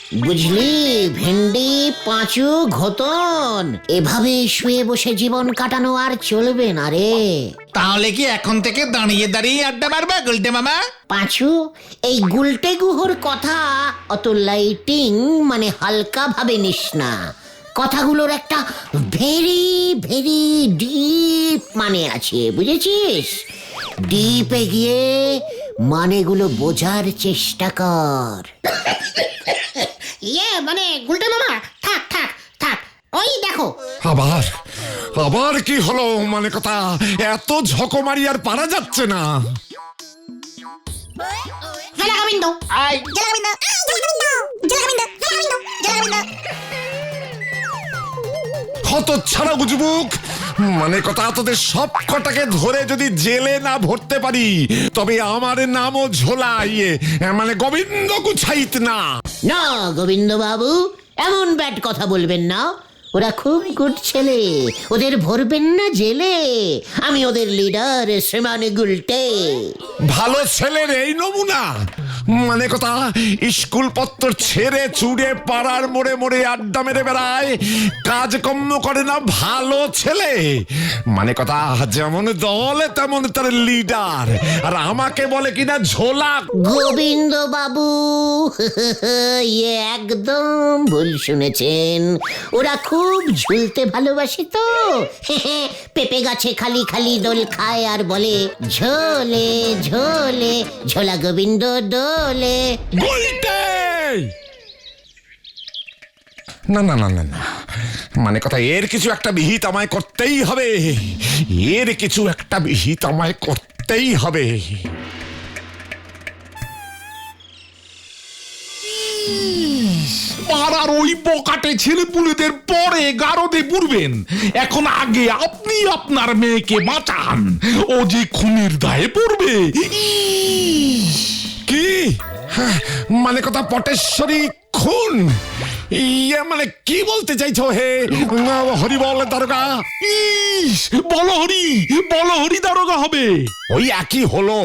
বুঝলি, ভেন্ডি, পাঁচু, ঘোতন, এভাবে শুয়ে বসে জীবন কাটানো আর চলবে না রে। তাহলে কি এখন থেকে দাঁড়িয়ে দাঁড়িয়ে আড্ডা মারবে গুলটে মামা? পাঁচু, এই গুলটে গুহর কথা অত লাইটিং মানে হালকা ভাবে নিস না। কথাগুলোর একটা ভেরি ভেরি ডিপ মানে আছে, বুঝেছিস? ডিপে গিয়ে মানেগুলো বোঝার চেষ্টা কর। মানে গুলটে মামা, থাক থাক থাক, ওই দেখো। আবার আবার কি হলো? মানে কথা, এত ঝকমারি আর পারা যাচ্ছে না। জলাগোবিন্দ, জলাগোবিন্দ, জলাগোবিন্দ, জলাগোবিন্দ, জলাগোবিন্দ। কত ছাড়া বুঝবুক, মানে কথা, তোদের সব কটাকে ধরে যদি জেলে না ভরতে পারি তবে আমার নামও ঝোলা মানে গোবিন্দ গুছাইত না। না গোবিন্দ বাবু, এমন ব্যাড কথা বলবেন না। ওরা খুব গুড ছেলে, ওদের ভরবেন না জেলে। আমি ওদের লিডার শ্রীমান গুলটে। ভালো ছেলের এই নমুনা, মানে কথা, স্কুল পত্র ছেড়ে চুড়ে পাড়ার মোড়ে মোড়ে আড্ডা মেরে বেড়ায়, কাজকর্ম করে না, ভালো ছেলে। মানে কথা, যেমন দল তেমন তার লিডার, আর আমাকে বলে কিনা ঝোলা। গোবিন্দ বাবু, একদম ভুল শুনেছেন। ওরা খুব ঝুলতে ভালোবাসে তো। পেঁপে গাছে খালি খালি দোল খায় আর বলে ঝোলে ঝোলে, ঝোলা গোবিন্দ দোলে। না না না না না, মানে কথা, এর কিছু একটা বিহিত আমায় করতেই হবে। এর কিছু একটা বিহিত আমায় করতেই হবে। পাড়ার ওই বকাটে ছেলেপুলেদের পরে গারদে পুরবেন, এখন আগে আপনি আপনার মেয়েকে বাঁচান, ও যে খুনের দায়ে পড়বে। কি? হ্যাঁ, মানে কথা, পটেশ্বরী খুন? মানে কি বলতে চাইছো হে হরি বল দারোগা? ইস, বলো হরি দারোগা হবে। ওই একই হলো।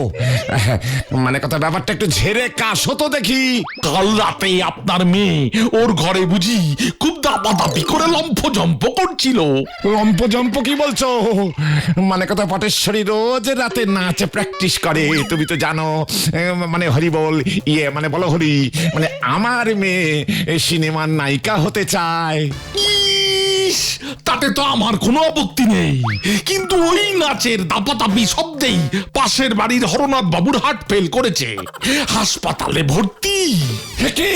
মানে কথা, ব্যাপারটা একটু ঝেড়ে কাশো তো দেখি। কাল রাতে আপনার মেয়ে ওর ঘরে বুঝি খুব দাপাদাপি করে লম্ফজম্প করছিল। লম্পজম্প কি বলছো? মানে কথা, পটেশ্বরী রোজ রাতে নাচ প্র্যাকটিস করে, তুমি তো জানো। মানে হরি বল, মানে বলো হরি, মানে আমার মেয়ে সিনেমার নায়িকা হতে চায়। ইস, তাতে তো আমার কোনো আপত্তি নেই, কিন্তু ওই নাচের দাপাদাপি শব্দেই পাশের বাড়ির হরনাথ বাবুর হার্ট ফেল করেছে, হাসপাতালে ভর্তি। কি?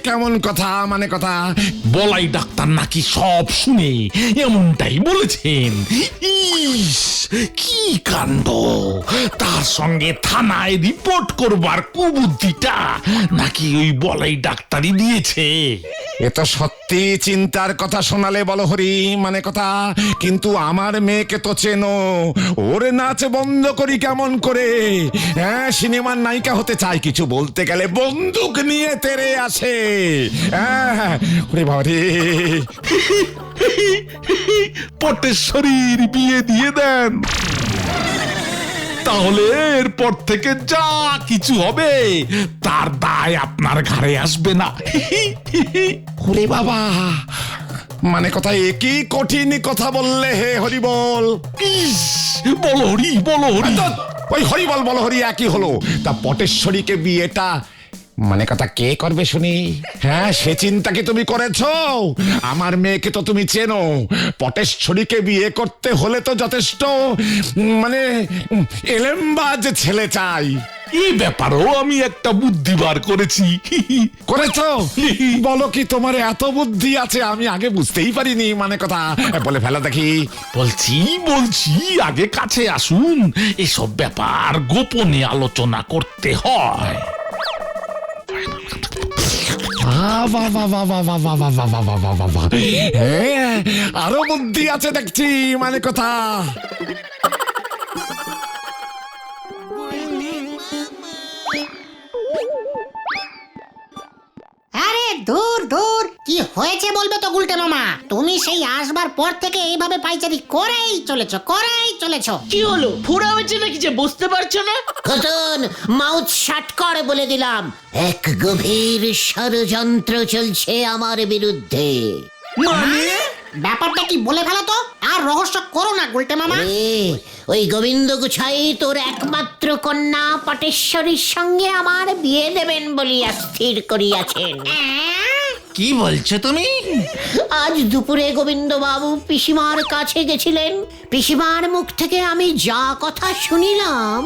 কেমন কথা? মানে কথা, বলাই ডাক্তার নাকি সব শুনে এমনটাই বলেছেন। ইস, কি কাণ্ড! তার সঙ্গে থানায় রিপোর্ট করবার কুবুদ্ধিটা নাকি ওই বলাই ডাক্তারই দিয়েছে। এ তো সত্যি চিন্তার কথা শোনালে বলো হরি। মানে কথা, কিন্তু আমার মেয়েকে তো চেনো, ওর নাচ বন্ধ করি কেমন করে? হ্যাঁ, সিনেমার নায়িকা হতে চায়, কিছু বলতে গেলে বন্দুক নিয়ে তেরে আসে। হ্যাঁ, ওরে বাবা রে। পটেশ্বরীর বিয়ে দিয়ে দেন, তাহলে এরপর থেকে যা কিছু হবে তার দায় আপনার ঘাড়ে আসবে না। ওরে বাবা, মানে কথা, একই কঠিন কথা বললে হে হরি বল। ইস, বলো হরি, বলো হরি। ওই হরি বল বলো হরি একই হলো। তা পটেশ্বরীকে বিয়েটা মানে কথা কে করবে শুনি? হ্যাঁ, সে চিন্তা কি তুমি করেছো? আমার মেয়েকে তো তুমি চেনো, পটেশ্বরীকে বিয়ে করতে হলে তো যথেষ্ট মানে এলেমবাজ ছেলে চাই। এই ব্যাপারেও আমি একটা বুদ্ধি বার করেছি। করেছো? বলো কি, তোমার এত বুদ্ধি আছে, আমি আগে বুঝতেই পারিনি। মানে কথা, বলে ফেলা দেখি। বলছি, আগে কাছে আসুন, এসব ব্যাপার গোপনে আলোচনা করতে হয়। আরো বুদ্ধি আছে দেখছি। মানে কথা, আরে দূর দূর, কি হয়েছে বলবে তো গুলটে মামা? তুমি সেই আসবার পর থেকে এইভাবে পাইচারি করেই চলেছো। কি হলো, ফোড়া হয়েছে নাকি যে বুঝতে পারছো না? খতন, মাউথ শাট কর বলে দিলাম। এক গভীর ষড়যন্ত্র চলছে আমার বিরুদ্ধে। মানে ব্যাপারটা কি বলে ফেলো তো, আর রহস্য করো না গুলটে মামা। ওই গোবিন্দ গুছাই তোর একমাত্র কন্যা পটেশ্বরীর সঙ্গে আমার বিয়ে দেবেন বলিয়া স্থির করিয়াছেন। কি বলছো তুমি? আজ দুপুরে গোবিন্দ বাবু পিসিমার কাছে গেছিলেন। পিসিমার মুখ থেকে আমি যা কথা শুনিলাম।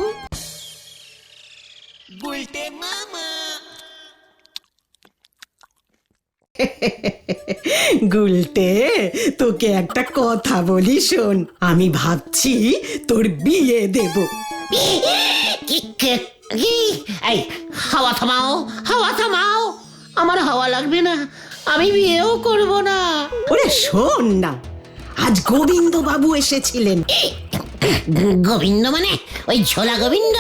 গুলটে, তোকে একটা কথা বলি শোন। আমি ভাবছি তোর বিয়ে দেব। এই হাওয়া থামাও, আমার হাওয়া লাগবে না, আমি বিয়েও করব না। ওরে শোন না, আজ গোবিন্দ বাবু এসেছিলেন। গোবিন্দ মানে ওই ঝোলা গোবিন্দ?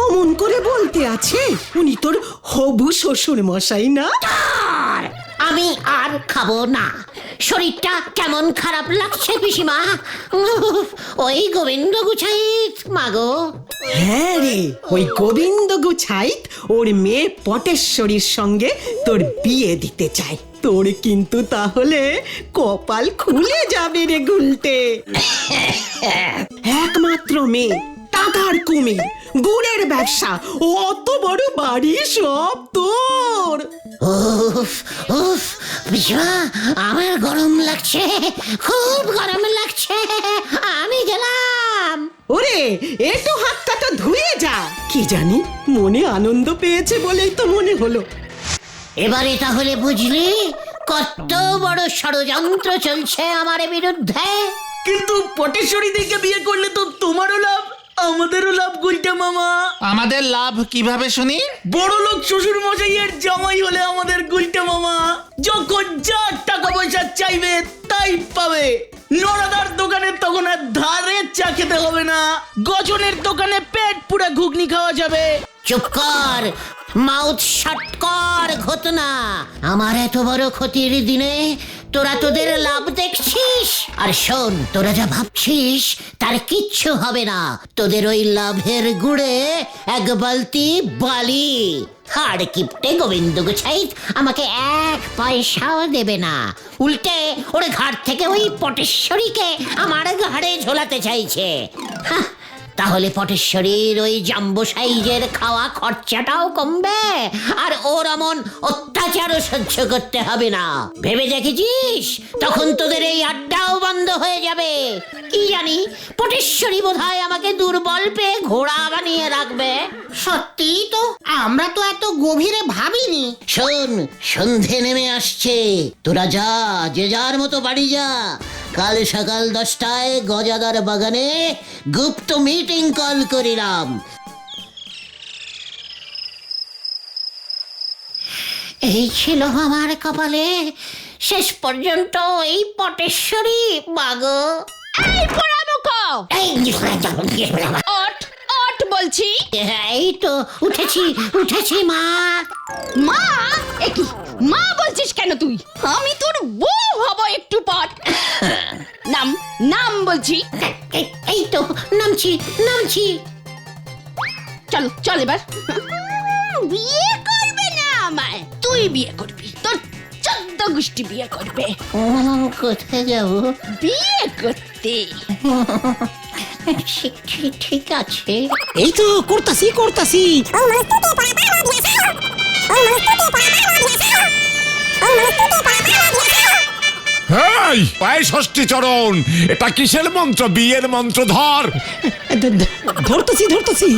অমন করে বলতে আছে, উনি তোর হবু শ্বশুর মশাই না? আমি আর খাবো না, শরীরটা কেমন খারাপ লাগছে পিসিমা। ওই গোবিন্দ গুছাই মাগো। হ্যাঁ রে, ওই গোবিন্দ গুছাইত ওর মেয়ে পটেশ্বরীর সঙ্গে তোর বিয়ে দিতে চায়। তোর কিন্তু তাহলে কপাল খুলে যাবে রে গুলটে। একমাত্র মেয়ে, টাকার কুমির, গুড়ের ব্যবসা, অত বড় বাড়ি সব তোর। উফ উফ পিসিমা, আমার গরম লাগছে, খুব গরম লাগছে, আমি গেলাম। ওরে, একটু হাতটা তো ধুয়ে যা। কি জানি, মনে আনন্দ পেয়েছে বলেই তো মনে হলো। এবারে তাহলে বুঝলি কত বড় ষড়যন্ত্র চলছে আমার বিরুদ্ধে। কিন্তু পটেশ্বরী দিকে বিয়ে করলে তো তোমারও লাভ, আমাদেরও লাভ গুলটে মামা। আমাদের লাভ কিভাবে শুনি? বড় লোক শ্বশুর মশাইয়ের জামাই হলে আমাদের গুলটে মামা যখন যা টাকা পয়সা চাইবে তাই পাবে। নড়াদার দোকানে তখন আর ধারে চা খেতে হবে না, গজনের দোকানে পেট পুরা ঘুগনি খাওয়া যাবে। চুপ কর, মাউথ শাট কর ঘটনা। আমার এত বড় ক্ষতির দিনে তোরা তোদের লাভ দেখছিস। আর শোন, তোরা যা ভাবছিস তার কিচ্ছু হবে না। তোদের ওই লাভের গুড়ে এক বালতি বালি। হাড় কিপটে গোবিন্দ গুছাই আমাকে এক পয়সাও দেবে না, উল্টে ওর ঘাট থেকে ওই পটেশ্বরীকে আমার ঘাড়ে ঝোলাতে চাইছে। হাহ, তাহলে পটেশ্বরীর ওই জাম্বো সাইজের খাওয়া খরচাটাও কমবে, আর ওর এমন অত্যাচারও সহ্য করতে হবে না। ভেবে দেখেছিস, তখন তোদের এই আড্ডাও বন্ধ হয়ে যাবে। কি জানি, পটেশ্বরী বোধহয় আমাকে দুর্বল পেয়ে ঘোড়া বানিয়ে রাখবে। সত্যি তো, আমরা তো এত গভীরে ভাবিনি। শোন, সন্ধে নেমে আসছে, তোরা যা, যে যার মতো বাড়ি যা। কাল সকাল 10টায় গজাদার বাগানে গুপ্ত মিটিং কল করিলাম। এই ছিল আমার কপালে, শেষ পর্যন্ত এই পটেশ্বরী বাগো। এই পোড়ামুখো, ওঠ ওঠ বলছি। এই তো উঠেছি মা। মা? একই মা বলছিস কেন তুই? আমি তোর বউ হব একটু পর। নাম নাম বলছি। এই তো নামছি। চল চল এবার। বিয়ে করবে না আমায়, তুই বিয়ে করবি, তোর 14 গোষ্ঠী বিয়ে করবে। কোথায় যাবো? বিয়ে করতে। ঠিক আছে। এই তো করতাছি। হেই, পায়ে ষষ্ঠী চরণ, এটা কিসের মন্ত্র? বিয়ের মন্ত্র ধর। ধরতেছি।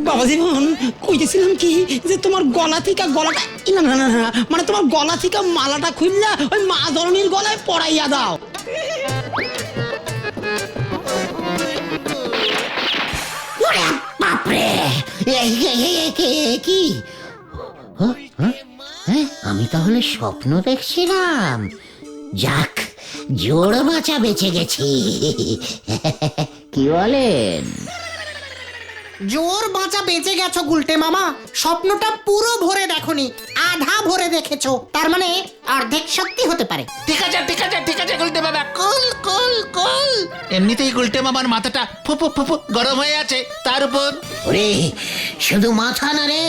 বাবা জীবন, কইতেছিলাম কি যে তোমার গলা থেকে গলাটা, না, মানে তোমার গলা থেকে মালাটা খুললা ওই মা ধরনীর গলায় পরাইয়া দাও। বাপরে, কি আমি তাহলে স্বপ্ন দেখছিলাম? যাক, জোড় বাঁচা বেঁচে গেছি। কি বলেন? জোর বাঁচা বেঁচে গেছো গুলটে মামা, স্বপ্নটা পুরো ভরে দেখোনি, আধা ভরে দেখেছো, তার মানে অর্ধেক সত্যি হতে পারে। ঠিক আছে ঠিক আছে ঠিক আছে গুলটে বাবা, কুল কুল কুল। এমনিতেই গুলটে মামার মাথাটা ফুপু ফুপু গরম হয়ে আছে, তার উপর ওরে শুধু মাথা না রে,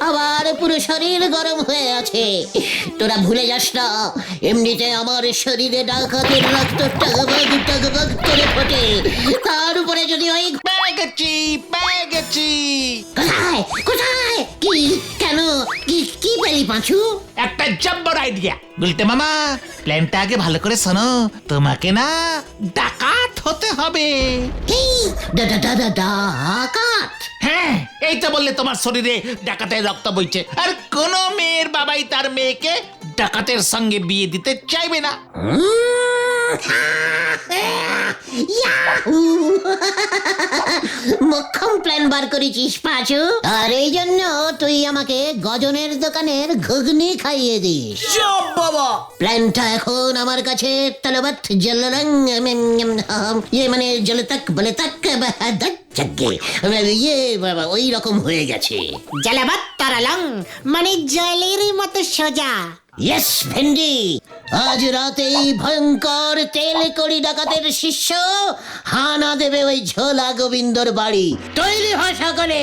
আবার পুরো শরীর গরম হয়ে আছে। তোরা ভুলে যাস না, এমনিতে আমার শরীরে ডাকাতের রক্ত টগবগ টগবগ করে ফোটে, তার উপরে যদি ওই পেয়ে গেছি পেয়ে গেছি। কোথায় কোথায় কি কেন কি কি পেলি পাঁচু? একটা জব্বর আইডিয়া গুলটে মামা, প্ল্যানটা আগে ভালো করে শোনো। তোমাকে না ডাকাত হতে হবে। কি ডাকাত? হ্যাঁ, এই তো বললে তোমার শরীরে ডাকাতের রক্ত বইছে, আর কোন মেয়ের বাবাই তার মেয়েকে ডাকাতের সঙ্গে বিয়ে দিতে চাইবে না। মক্ষম প্ল্যান বার করেছিস পাঁচু, আর এই জন্য তুই আমাকে গজনের দোকানের ঘুগনি খাইয়ে দিস। চপ বাবা। প্ল্যানটা এখন আমার কাছে তলবৎ জলরং ইয়ে মানে জলতক বলে তাক ইয়ে বাবা ওই রকম হয়ে গেছে। জালাবাত তারালং মানে জলের মতো সোজা। ইয়েস ভেন্ডি, আজ রাতেই ভয়ঙ্কর তেল কড়ি ডাকাতের শিষ্য হানা দেবে ওই ঝোলা গোবিন্দর বাড়ি। তৈরি হয় সকলে।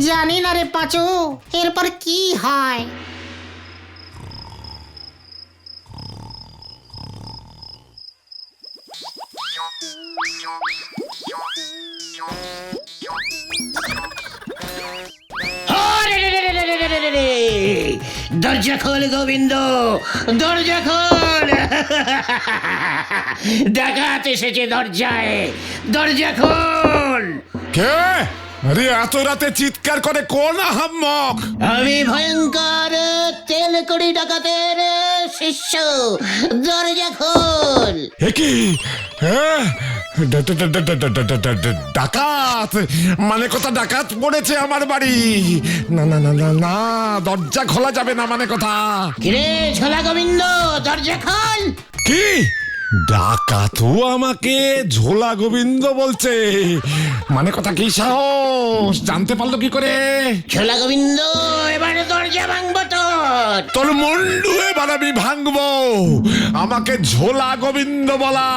জানি না রে পাঁচু, এরপর কি হয়। দরজা খোল গোবিন্দ, দরজা খোল। ডাকাত এসেছে দরজায়, দরজা খোল। কে? আরে এত রাতে চিৎকার করে কোন আহাম্মক? আমি ভয়ঙ্কর তেল কড়ি ডাকাতের শিষ্য, দরজা খোল। এ কি? হ্যাঁ? ডাকাত মানে কথা, ডাকাত পড়েছে আমার বাড়ি। না না না না না, দরজা খোলা যাবে না মানে কথা। কিরে ঝোলা গোবিন্দ, দরজা খোল। কি? ডাকাতও আমাকে ঝোলা গোবিন্দ বলছে মানে কথা? কি সাহস, জানতে পারলো কি করে? ঝোলা গোবিন্দ এবারে দরজা ভাঙবো তোর। তোর মুন্ডু এবার আমি ভাঙবো। আমাকে ঝোলা গোবিন্দ বলা,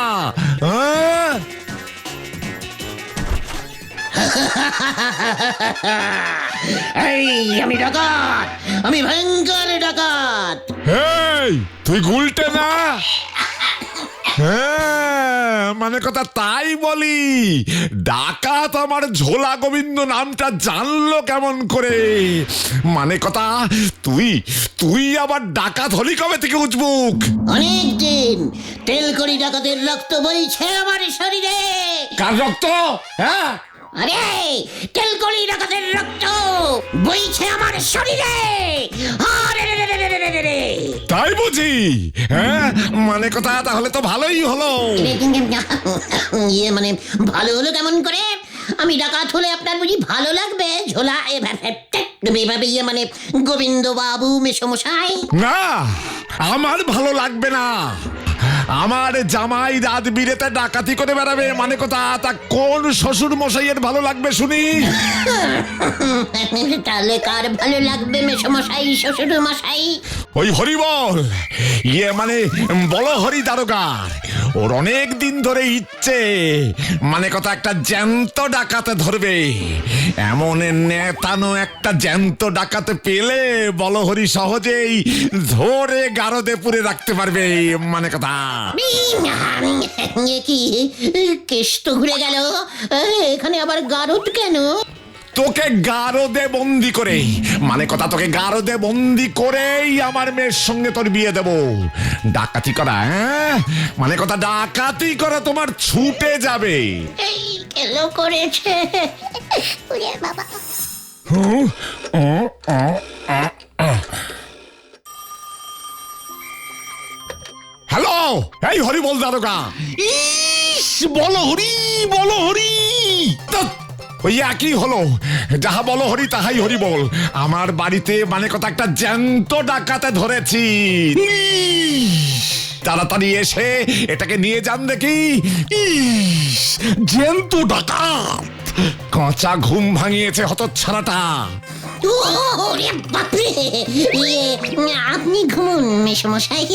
হ্যাঁ? এই আমি ডাকাত, আমি ভয়ঙ্কর ডাকাত। এই তুই গুলটে না? হ্যাঁ মানে কথা তাই বলি, ডাকাত আমার ঝোলা গোবিন্দ নামটা জানলো কেমন করে? মানে কথা তুই তুই আবার ডাকাত হলি কবে থেকে উজবুক? অনেকদিন। তেল কড়ি ডাকাতের রক্ত বইছে আমার শরীরে। কার রক্ত? হ্যাঁ আরে তেল কড়ি ডাকাতের রক্ত বইছে আমার শরীরে। আরে রে রে রে রে রে রে রে। তাই বুঝি? হ্যাঁ মানে কথা তাহলে তো ভালোই হলো। ইয়ে মানে ভালো হলো কেমন করে? আমি ডাকাত হলে আপনার বুঝি ভালো লাগবে? ঝোলা এভাবে ইয়ে মানে গোবিন্দ বাবু মেসমশাই। না, আমার ভালো লাগবে না। আমার জামাই রাত বিরেতে ডাকাতি করে বেড়াবে মানে কথা, তা কোন শ্বশুর মশাইয়ের ভালো লাগবে শুনি? তাহলে কার ভালো লাগবে মেসমশাই, শ্বশুর মশাই? ওই হরিবল, ইয়ে মানে বলো হরি দারোগার, ওর অনেক দিন ধরে ইচ্ছে মানে কথা একটা জ্যান্ত ডাকাতে ধরবে। এমন নেতানো একটা জ্যান্ত ডাকাতে পেলে বলো হরি সহজেই ধরে গারদে পুরে রাখতে পারবে মানে কথা। কি কেষ্ট ঘুরে গেল, এখানে আবার গারদ কেন? তোকে গারদে বন্দি করে মানে কথা, তোকে গারদে বন্দি করেই আমার মেয়ের সঙ্গে তোর বিয়ে দেব। ডাকাতি করা, হ্যাঁ মানে কথা ডাকাতি করা তোমার ছুটে যাবে। এই কেলো করেছে বাবা। হ্যালো, এই হরিবল দারোগা। ইস, বলো হরি বলো হরি। ধ্যাৎ, ওই একই হলো। যাহা বলো হরি তাহাই হরি বল। আমার বাড়িতে মানে কথা একটা জ্যান্ত ডাকাতে ধরেছি। তাড়াতাড়ি এসে এটাকে নিয়ে যান দেখি। ইস, জ্যান্ত ডাকাত। কাঁচা ঘুম ভাঙিয়েছে হতচ্ছাড়াটা। ওরে বাপরে, আপনি ঘুমুন মেসমশাই,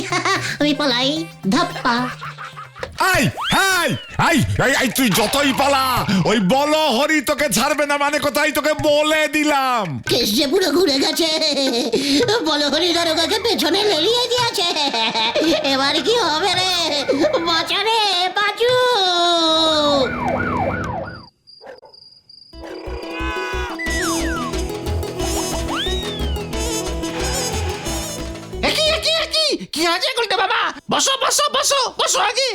আমি পলাই। ধাপ্পা। I hi I I I তুই যতই পালা ওই বলো হরি তোকে ছাড়বে না, মানে কোথায় তোকে বলে দিলাম। কেস যে পুরো ঘুরে গেছে, বলো হরি দারোগাকে পেছনে লেলিয়ে দিয়েছে। এবার কি হবে রে? বাঁচা রে বাঁচু। কি আছে গুলটে বাবা? বসো বসো বসো বসো আগে।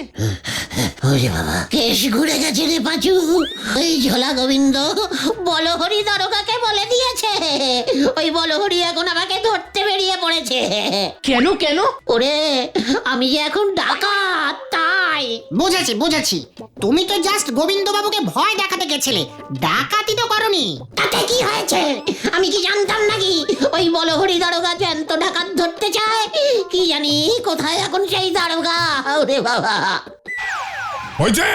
ওরে বাবা, কেস ঘুরে গেছে রে পাঁচু। ওই ঝোলা গোবিন্দ বলহরি দারোগাকে বলে দিয়েছে। ওই বলহরি এখন আমাকে ধরতে বেরিয়ে পড়েছে। কেন কেন? ওরে, আমি যে এখন ডাকাত তাই। বুঝেছি বুঝেছি, তুমি তো জাস্ট গোবিন্দ বাবুকে ভয় দেখাতে গেছিলে, ডাকাতি তো করনি। তাতে কি হয়েছে? আমি কি জানতাম নাকি ওই বলহরি দারোগা জ্যান্ত ডাকাত ধরতে চায়? কি জানি কোথায় এখন সেই দারোগা। ওরে বাবা, ওই যে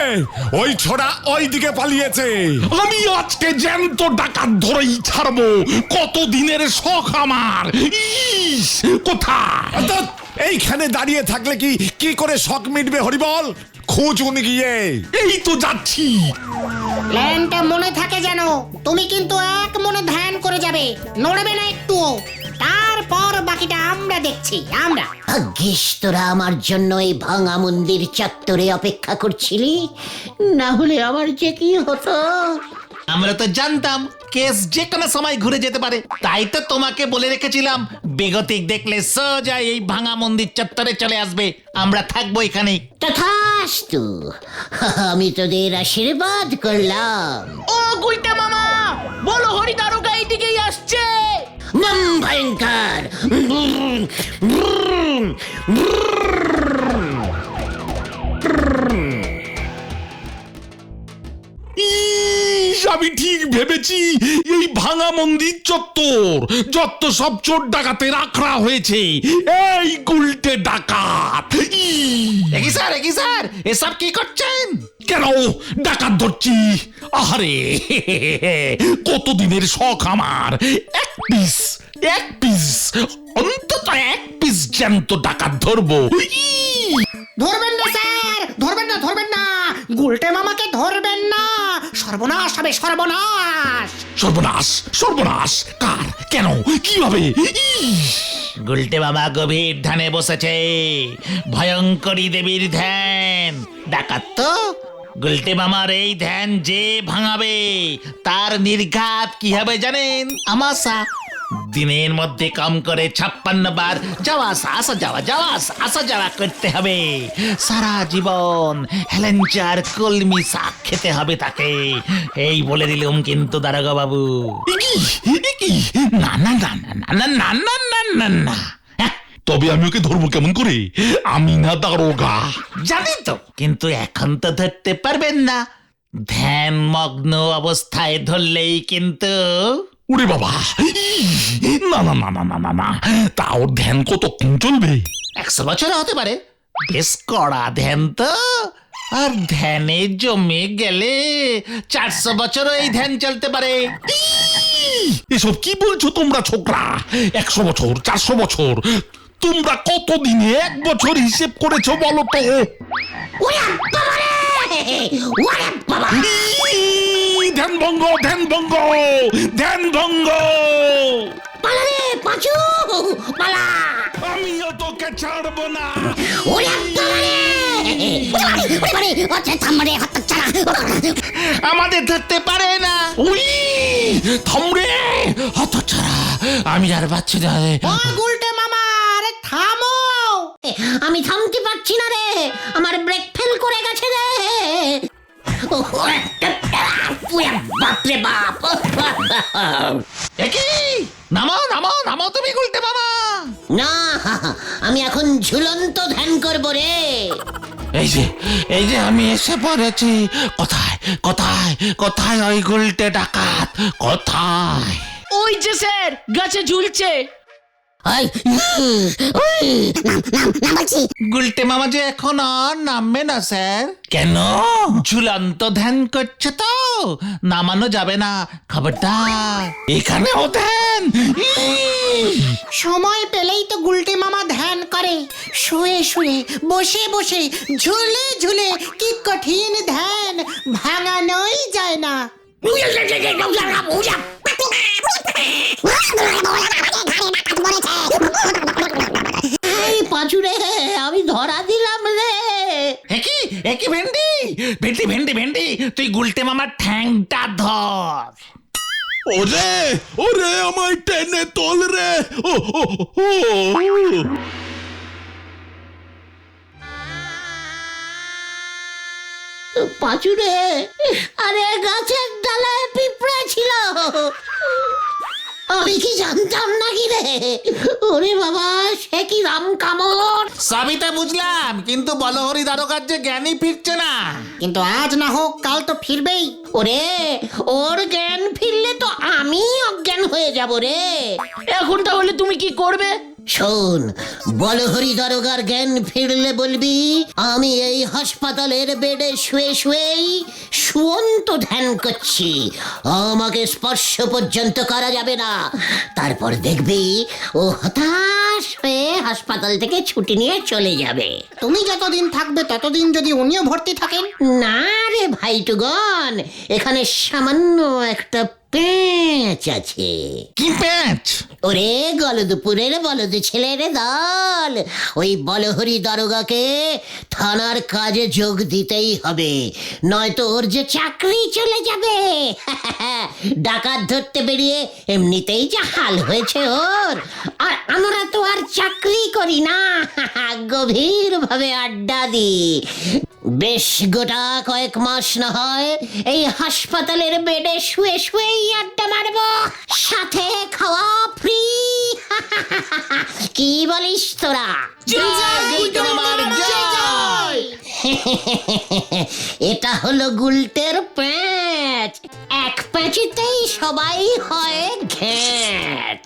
ওই ছোড়া ওই দিকে পালিয়েছে। আমি আজকে জ্যান্ত ডাকাত ধরেই ছাড়বো। কত দিনের শখ আমার। ইস, কোথায়? অর্থাৎ এইখানে দাঁড়িয়ে থাকলে কি কি করে শখ মিটবে হরিবল? খুঁজুন গিয়ে। এই তো যাচ্ছি। প্ল্যানটা মনে থাকে যেন, তুমি কিন্তু এক মনে ধ্যান করে যাবে, নড়বে না একটুও। তারপর বাকিটা আমরা দেখছি, আমরা। ভাগ্যিস তোরা আমার জন্য এই ভাঙা মন্দির চত্বরে অপেক্ষা করছিলি, না হলে আমার যে কি হতো। আমরা তো জানতাম কেস যে কোনো সময় ঘুরে যেতে পারে, তাই তো তোমাকে বলে রেখেছিলাম বেগতিক দেখলে সোজা এই ভাঙা মন্দির চত্বরে চলে আসবে, আমরা থাকবো এখানেই। তথাস্তু, আমি তোদের আশীর্বাদ করলাম। ও গুলটে মামা, বলো হরি দারোগা এইদিকেই আসছে। নম ভয়ঙ্কর। ইস, আমি ঠিক ভেবেছি এই ভাঙা মন্দির চত্বর যত সব চোর ডাকাতে রাখা হয়েছে এই গুলটে ডাকাত। একই স্যার এসব কি করছেন? কেন ডাকাত ধরছি? আরে কতদিনের শখ আমার। এক পিস অন্তত এক পিস জ্যান্ত ডাকাত ধরবো। ধরবেন না স্যার, ধরবেন না, গুলটে মামাকে ধরবেন না। সর্বনাশ হবে, সর্বনাশ। সর্বনাশ কার? কেন? কিভাবে? গুলটে বাবা গভীর ধ্যানে বসেছে, ভয়ঙ্করী দেবীর ধ্যান। ডাকাত তো গুলটে মামার এই ধ্যান যে ভাঙাবে তার নির্ঘাত কি হবে জানেন? আমাশা। দিনের মধ্যে কম করে 56 বার যাওয়া আসা যাওয়া করতে হবে। সারা জীবন হেলেঞ্চার কলমি শাক খেতে হবে তাকে। এই বলে দিলুম কিন্তু দারোগা বাবু। না তবে আমি ওকে ধরবো কেমন করে? আমি না দারোগা। জানি তো, কিন্তু এখন তো ধরতে পারবেন না। ধ্যান মগ্ন অবস্থায় ধরলেই কিন্তু। ওরে বাবা, না, তা ওর ধ্যান কতক্ষণ চলবে? 100 বছর হতে পারে। বেশ কড়া ধ্যান তো, আর ধ্যানে জমে গেলে 400 বছরও এই ধ্যান চলতে পারে। এসব কি বলছো তোমরা ছোকরা? 100 বছর, 400 বছর, তোমরা কতদিনে 1 বছর হিসেব করেছো বলো তো? ধ্যান ভঙ্গ। পালারে পাঁচু, পালা। আমিও তোকে ছাড়বো না। ওরে পালারে, থামরে হতচ্ছাড়া। আমাদের ধরতে পারে না। উই, থামরে হতচ্ছাড়া, আমি আর পাচ্ছি না। ও গুলটে মামা, আরে থামো। আমি থামতে পারছি না রে, আমার ব্রেক ফেল করে গেছে রে। বাপরে বাপ। নামো তুমি গুলটে বাবা। না, আমি এখন ঝুলন্ত ধ্যান করবো রে। এই যে আমি এসে পড়েছি। কোথায় কোথায় কোথায় ওই গুলটে ডাকাত কোথায়? ওই যে স্যার গাছে ঝুলছে। গুলটে মামা যে এখন আর নামবে না স্যার। কেন? ঝুলন্ত ধ্যান করছে তো, নামানো যাবে না, খবরদার। এখানেও ধ্যান? সময় পেলেই তো গুলটে মামা ধ্যান করে, শুয়ে শুয়ে বসে বসে ঝুলে ঝুলে, কি কঠিন ধ্যান, ভাঙানোই যায় না। এই পাঁচুরে, আমি ধরা দিলাম রে। একই ভেন্ডি ভেন্ডি ভেন্ডি ভেন্ডি, তুই গুলটে মামার ঠ্যাংটা ধর। ওরে ওরে আমায় টেনে তোল রে। ও ও ও পাঁচুরে, আরে গাছের ডালায় পিঁপড়া ছিল, আমি কি জানতাম নাকি রে? ওরে বাবা, সে কি রাম কামড়! সবই তো বুঝলাম, কিন্তু বলহরি দারোগার যে জ্ঞানই ফিরছে না। কিন্তু আজ না হোক কাল তো ফিরবেই। ওরে, ওর জ্ঞান ফিরলে তো আমি অজ্ঞান হয়ে যাব রে। এখন তাহলে তুমি কি করবে? শোন, বলহরি দারোগার জ্ঞান ফিরলে বলবি আমি এই হাসপাতালের বেডে শুয়ে শুয়েই শুয়ন্ত ধ্যান করছি, আমাকে স্পর্শ পর্যন্ত করা যাবে না। তারপর দেখবি ও হতাশ হয়ে হাসপাতাল থেকে ছুটি নিয়ে চলে যাবে। তুমি যতদিন থাকবে ততদিন যদি উনিও ভর্তি থাকেন। না রে ভাইটুগন, এখানে সামান্য একটা পেঁচ আছে। কি প্যাঁচ? ওরে গলদপুরের বলদ ছেলের দল, ওই বলহরি দারোগাকে থানার কাজে যোগ দিতেই হবে, নয়তো ওর যে চাকরি চলে যাবে। ডাকাত ধরতে বেরিয়ে এমনিতেই যা হাল হয়েছে ওর, আর আমরা তো আর চাকরি করি না, গভীরভাবে আড্ডা দিই। বেশ গোটা কয়েক মাস না হয় এই হাসপাতালের বেডে শুয়ে শুয়েই আড্ডা মারবো, সাথে খাওয়া ফ্রি। কি বলিস তোরা? এটা হলো গুলটের প্যাঁচ, এক প্যাঁচিতেই সবাই হয় ঘ্যাঁচ।